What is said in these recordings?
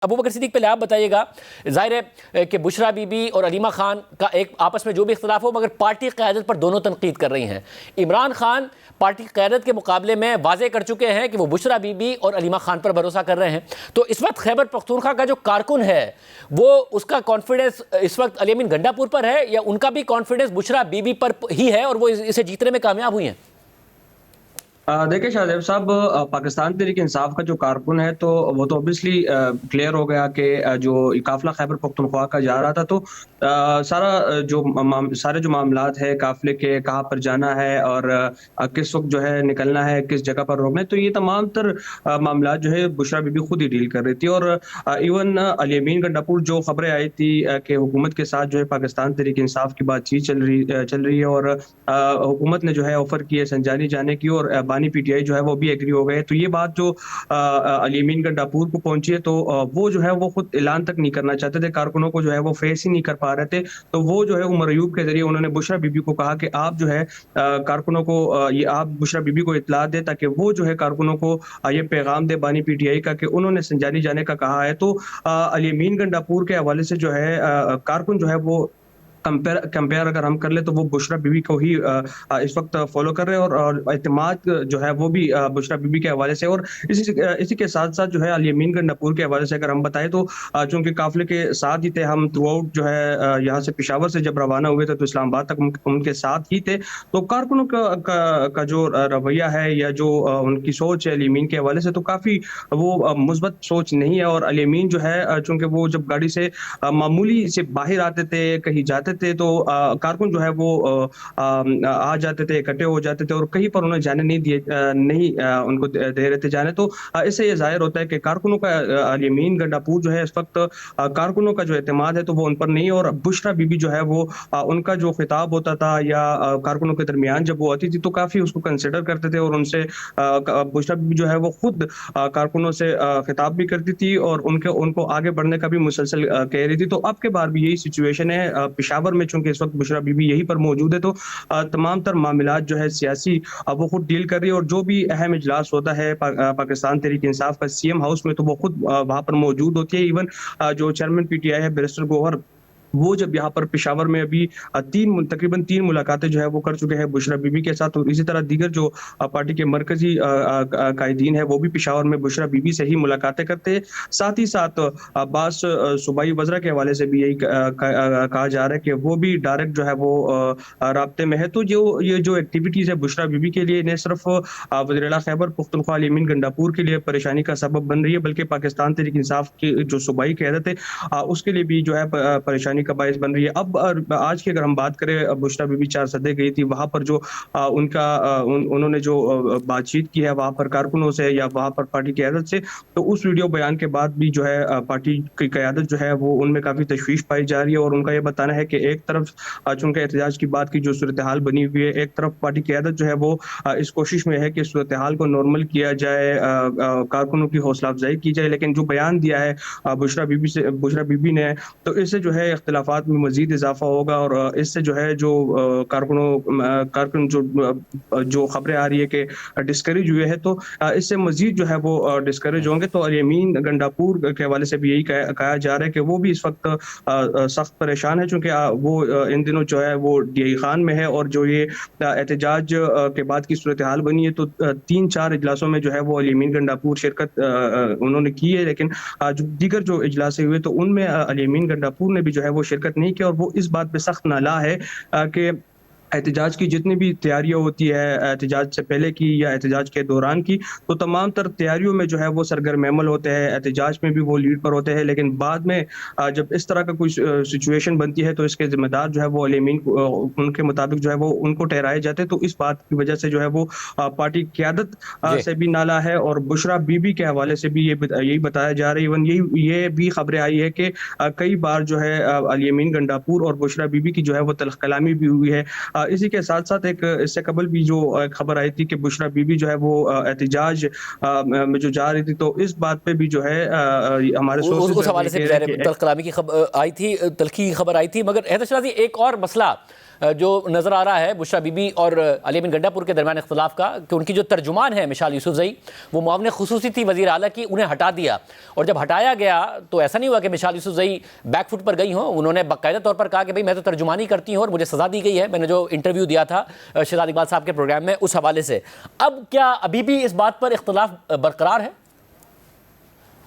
ابوبکر صدیق پہلے آپ بتائیے گا، ظاہر ہے کہ بشریٰ بی بی اور علیمہ خان کا ایک آپس میں جو بھی اختلاف ہو، مگر پارٹی قیادت پر دونوں تنقید کر رہی ہیں۔ عمران خان پارٹی قیادت کے مقابلے میں واضح کر چکے ہیں کہ وہ بشریٰ بی بی اور علیمہ خان پر بھروسہ کر رہے ہیں۔ تو اس وقت خیبر پختونخوا کا جو کارکن ہے وہ اس کا کانفیڈنس اس وقت علی امین گنڈا پور پر ہے، یا ان کا بھی کانفیڈنس بشریٰ بی بی پر ہی ہے اور وہ اسے جیتنے میں کامیاب ہوئی ہیں؟ دیکھیں شاہزیب صاحب، پاکستان تحریک انصاف کا جو کارکن ہے تو وہ تو اوبیسلی کلیئر ہو گیا کہ جو قافلہ خیبر پختونخوا کا جا رہا تھا تو سارے جو معاملات ہے قافلے کے، کہاں پر جانا ہے اور کس وقت جو ہے نکلنا ہے، کس جگہ پر روکنا ہے، تو یہ تمام تر معاملات جو ہے بشریٰ بی بی خود ہی ڈیل کر رہی تھی۔ اور ایون علی امین گنڈا پور جو خبریں آئی تھی کہ حکومت کے ساتھ جو ہے پاکستان تحریک انصاف کی بات چیت چل رہی ہے اور حکومت نے جو ہے آفر کی ہے سنجانی جانے کی، اور بانی پی ٹی آئی جو ہے وہ بھی ایگری ہو گئے، تو یہ بات جو علی امین گنڈا پور کو پہنچی ہے تو وہ جو ہے وہ خود اعلان تک نہیں کرنا چاہتے تھے، کارکنوں کو جو ہے وہ فیس ہی نہیں کر پا رہے تھے، تو وہ جو ہے عمر ایوب کے ذریعے انہوں نے بشریٰ بی بی کو کہا کہ آپ جو ہے کارکنوں کو یہ آپ بشریٰ بی بی کو اطلاع دے تاکہ وہ جو ہے کارکنوں کو یہ پیغام دے بانی پی ٹی آئی کا کہ انہوں نے سنجانی جانے کا کہا ہے۔ تو علی امین گنڈا پور کے حوالے سے جو ہے کارکن جو ہے وہ کمپیئر اگر ہم کر لیں تو وہ بشریٰ بی بی کو ہی اس وقت فالو کر رہے ہیں، اور اعتماد جو ہے وہ بھی بشریٰ بی بی کے حوالے سے، اور اسی کے ساتھ ساتھ جو ہے علی امین گنڈا پور کے حوالے سے اگر ہم بتائیں تو چونکہ قافلے کے ساتھ ہی تھے ہم تھرو آؤٹ، جو ہے یہاں سے پشاور سے جب روانہ ہوئے تھے تو اسلام آباد تک ان کے ساتھ ہی تھے، تو کارکنوں کا جو رویہ ہے یا جو ان کی سوچ ہے علی امین کے حوالے سے تو کافی وہ مثبت سوچ نہیں ہے۔ اور علی امین جو ہے چونکہ وہ جب گاڑی سے معمولی سے باہر آتے تھے، کہیں جاتے تھے، تو کارکن جو ہے وہ آ جاتے تھے، اکٹھے ہو جاتے تھے اور کہیں پر انہیں جانے نہیں ان کو دے رہے تھے جانے، تو اس سے یہ ظاہر ہوتا ہے کہ کارکنوں کا علی امین گنڈا پور جو ہے اس وقت کارکنوں کا جو اعتماد ہے تو وہ ان پر نہیں ہے، اور بشریٰ بی بی جو ہے وہ ان کا جو خطاب ہوتا تھا یا کارکنوں کے درمیان جب وہ آتی تھی تو کافی اس کو کنسیڈر کرتے تھے، اور ان سے بشریٰ بی بی جو ہے وہ خود کارکنوں سے خطاب بھی کرتی تھی اور ان کو آگے بڑھنے کا بھی مسلسل کہہ رہی تھی۔ تو اب کے بار بھی یہی سچویشن ہے پشاور میں، چونکہ اس وقت بشریٰ بی بی یہیں پر موجود ہے، تو تمام تر معاملات جو ہے سیاسی وہ خود ڈیل کر رہی ہے، اور جو بھی اہم اجلاس ہوتا ہے پاکستان تحریک انصاف کا سی ایم ہاؤس میں تو وہ خود وہاں پر موجود ہوتی ہے۔ ایون جو چیئرمین پی ٹی آئی ہے بیرسٹر گوہر، وہ جب یہاں پر پشاور میں ابھی تقریباً 3 ملاقاتیں جو ہے وہ کر چکے ہیں بشریٰ بی بی کے ساتھ، اور اسی طرح دیگر جو پارٹی کے مرکزی قائدین ہیں وہ بھی پشاور میں بشریٰ بی بی سے ہی ملاقاتیں کرتے ہیں۔ ساتھ ہی ساتھ بعض صوبائی وزراء کے حوالے سے بھی یہی کہا جا رہا ہے کہ وہ بھی ڈائریکٹ جو ہے وہ رابطے میں ہے۔ تو یہ جو ایکٹیویٹیز ہے بشریٰ بی بی کے لیے نہ صرف وزیر اعلیٰ خیبر پختونخوا علی امین گنڈا پور کے لیے پریشانی کا سبب بن رہی ہے، بلکہ پاکستان تحریک انصاف کی جو صوبائی قیادت ہے اس کے لیے بھی جو ہے پریشانی کا باعث بن رہی ہے۔ اب آج کی اگر ہم بات کریں، بشریٰ بی بی 4 سدے گئی تھی، وہاں پر جو انہوں نے جو بات چیت کی ہے وہاں پر کارکنوں سے یا وہاں پر پارٹی قیادت سے، تو اس ویڈیو بیان کے بعد بھی جو ہے پارٹی کی قیادت جو ہے وہ ان میں کافی تشویش پائی جا رہی ہے، اور ان کا یہ بتانا ہے کہ ایک طرف چونکہ احتجاج کی بات کی جو صورتحال بنی ہوئی ہے، ایک طرف پارٹی قیادت جو ہے وہ اس کوشش میں ہے کہ صورتحال کو نارمل کیا جائے، کارکنوں کی حوصلہ افزائی کی جائے، لیکن جو بیان دیا ہے بشریٰ بی بی نے، تو اس سے جو ہے اختلافات میں مزید اضافہ ہوگا، اور اس سے جو ہے جو کارکن جو خبریں آ رہی ہے کہ ڈسکریج ہوئے ہیں، تو اس سے مزید جو ہے وہ ڈسکریج ہوں گے۔ تو علی امین گنڈا پور کے حوالے سے بھی یہی کہا جا رہا ہے کہ وہ بھی اس وقت سخت پریشان ہے، چونکہ وہ ان دنوں جو ہے وہ ڈی آئی خان میں ہے، اور جو یہ احتجاج کے بعد کی صورتحال بنی ہے تو 3-4 اجلاسوں میں جو ہے وہ علی امین گنڈا پور شرکت انہوں نے کی ہے، لیکن دیگر جو اجلاس ہوئے تو ان میں علی امین گنڈا پور نے بھی جو ہے وہ شرکت نہیں کی، اور وہ اس بات پہ سخت نالاں ہے کہ احتجاج کی جتنی بھی تیاریاں ہوتی ہے احتجاج سے پہلے کی یا احتجاج کے دوران کی، تو تمام تر تیاریوں میں جو ہے وہ سرگرم عمل ہوتے ہیں، احتجاج میں بھی وہ لیڈ پر ہوتے ہیں، لیکن بعد میں جب اس طرح کا کوئی سچویشن بنتی ہے تو اس کے ذمہ دار جو ہے وہ علی امین ان کے مطابق جو ہے وہ ان کو ٹھہرائے جاتے ہیں۔ تو اس بات کی وجہ سے جو ہے وہ پارٹی قیادت سے بھی نالا ہے، اور بشریٰ بی بی کے حوالے سے بھی یہی بتایا جا رہا ہے۔ یہ بھی خبریں آئی ہے کہ کئی بار جو ہے علی امین گنڈا پور اور بشریٰ بی بی کی جو ہے وہ تلخ کلامی بھی ہوئی ہے، اسی کے ساتھ ساتھ ایک اس سے قبل بھی جو خبر آئی تھی کہ بشرا بی بی جو ہے وہ احتجاج میں جو جا رہی تھی، تو اس بات پہ بھی جو ہے ہمارے سورسز اس حوالے سے بھی تلخ کلامی کی خبر آئی تھی، تلخی کی خبر آئی تھی. مگر حیدر شیرازی، ایک اور مسئلہ جو نظر آ رہا ہے بشرا بی بی اور علی امین گنڈا پور کے درمیان اختلاف کا، کہ ان کی جو ترجمان ہے مشال یوسفزئی، وہ معاون خصوصی تھی وزیر اعلیٰ کی، انہیں ہٹا دیا. اور جب ہٹایا گیا تو ایسا نہیں ہوا کہ مشال یوسفزئی بیک فٹ پر گئی ہوں، انہوں نے باقاعدہ طور پر کہا کہ بھئی میں تو ترجمانی کرتی ہوں اور مجھے سزا دی گئی ہے. میں نے جو انٹرویو دیا تھا شہزاد اقبال صاحب کے پروگرام میں، اس حوالے سے اب کیا ابھی بھی اس بات پر اختلاف برقرار ہے؟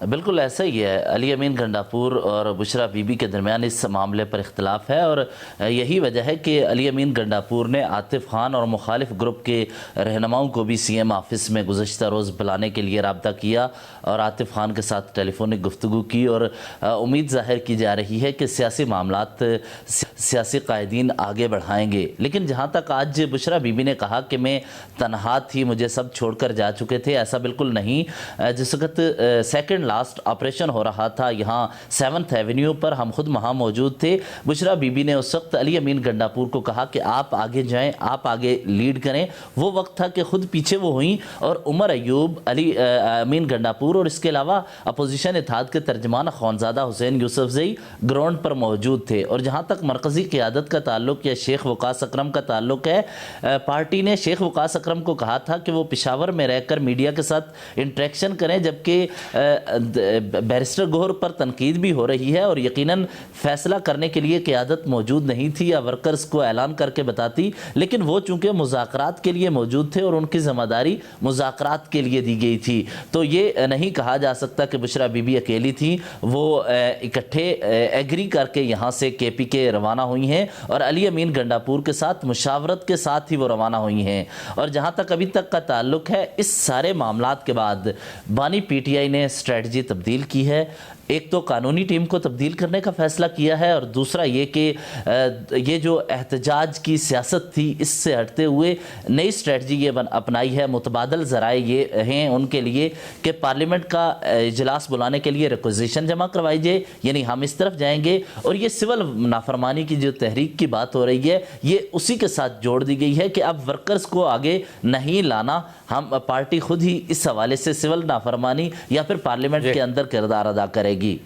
بالکل ایسا ہی ہے. علی امین گنڈا پور اور بشرا بی بی کے درمیان اس معاملے پر اختلاف ہے، اور یہی وجہ ہے کہ علی امین گنڈا پور نے عاطف خان اور مخالف گروپ کے رہنماؤں کو بھی سی ایم آفس میں گزشتہ روز بلانے کے لیے رابطہ کیا اور عاطف خان کے ساتھ ٹیلی فونک گفتگو کی، اور امید ظاہر کی جا رہی ہے کہ سیاسی معاملات سیاسی قائدین آگے بڑھائیں گے. لیکن جہاں تک آج بشرا بی بی نے کہا کہ میں تنہا تھی، مجھے سب چھوڑ کر جا چکے تھے، ایسا بالکل نہیں. جس وقت سیکنڈ لاسٹ آپریشن ہو رہا تھا یہاں 7th ایونیو پر، ہم خود وہاں موجود تھے. بشرا بی بی نے اس وقت علی امین گنڈا پور کو کہا کہ آپ آگے جائیں، آپ آگے لیڈ کریں. وہ وقت تھا کہ خود پیچھے وہ ہوئیں، اور عمر ایوب، علی امین گنڈا پور اور اس کے علاوہ اپوزیشن اتحاد کے ترجمان خونزادہ حسین یوسفزئی گراؤنڈ پر موجود تھے. اور جہاں تک مرکزی قیادت کا تعلق یا شیخ وقاص اکرم کا تعلق ہے، پارٹی نے شیخ وقاص اکرم کو کہا تھا کہ وہ پشاور میں رہ کر میڈیا کے ساتھ انٹریکشن کریں، جبکہ بیرسٹر گوہر پر تنقید بھی ہو رہی ہے اور یقیناً فیصلہ کرنے کے لیے قیادت موجود نہیں تھی یا ورکرز کو اعلان کر کے بتاتی. لیکن وہ چونکہ مذاکرات کے لیے موجود تھے اور ان کی ذمہ داری مذاکرات کے لیے دی گئی تھی، تو یہ نہیں کہا جا سکتا کہ بشرا بی بی اکیلی تھی. وہ اکٹھے ایگری کر کے یہاں سے کے پی کے روانہ ہوئی ہیں اور علی امین گنڈا پور کے ساتھ مشاورت کے ساتھ ہی وہ روانہ ہوئی ہیں. اور جہاں تک ابھی تک کا تعلق ہے، اس سارے معاملات کے بعد بانی پی ٹی آئی نے اسٹریٹجی تبدیل کی ہے. ایک تو قانونی ٹیم کو تبدیل کرنے کا فیصلہ کیا ہے، اور دوسرا یہ کہ یہ جو احتجاج کی سیاست تھی اس سے ہٹتے ہوئے نئی اسٹریٹجی یہ اپنائی ہے. متبادل ذرائع یہ ہیں ان کے لیے کہ پارلیمنٹ کا اجلاس بلانے کے لیے ریکوزیشن جمع کروائی جائے، یعنی ہم اس طرف جائیں گے. اور یہ سول نافرمانی کی جو تحریک کی بات ہو رہی ہے، یہ اسی کے ساتھ جوڑ دی گئی ہے کہ اب ورکرز کو آگے نہیں لانا، ہم پارٹی خود ہی اس حوالے سے سول نافرمانی یا پھر پارلیمنٹ کے اندر کردار ادا کرے گی.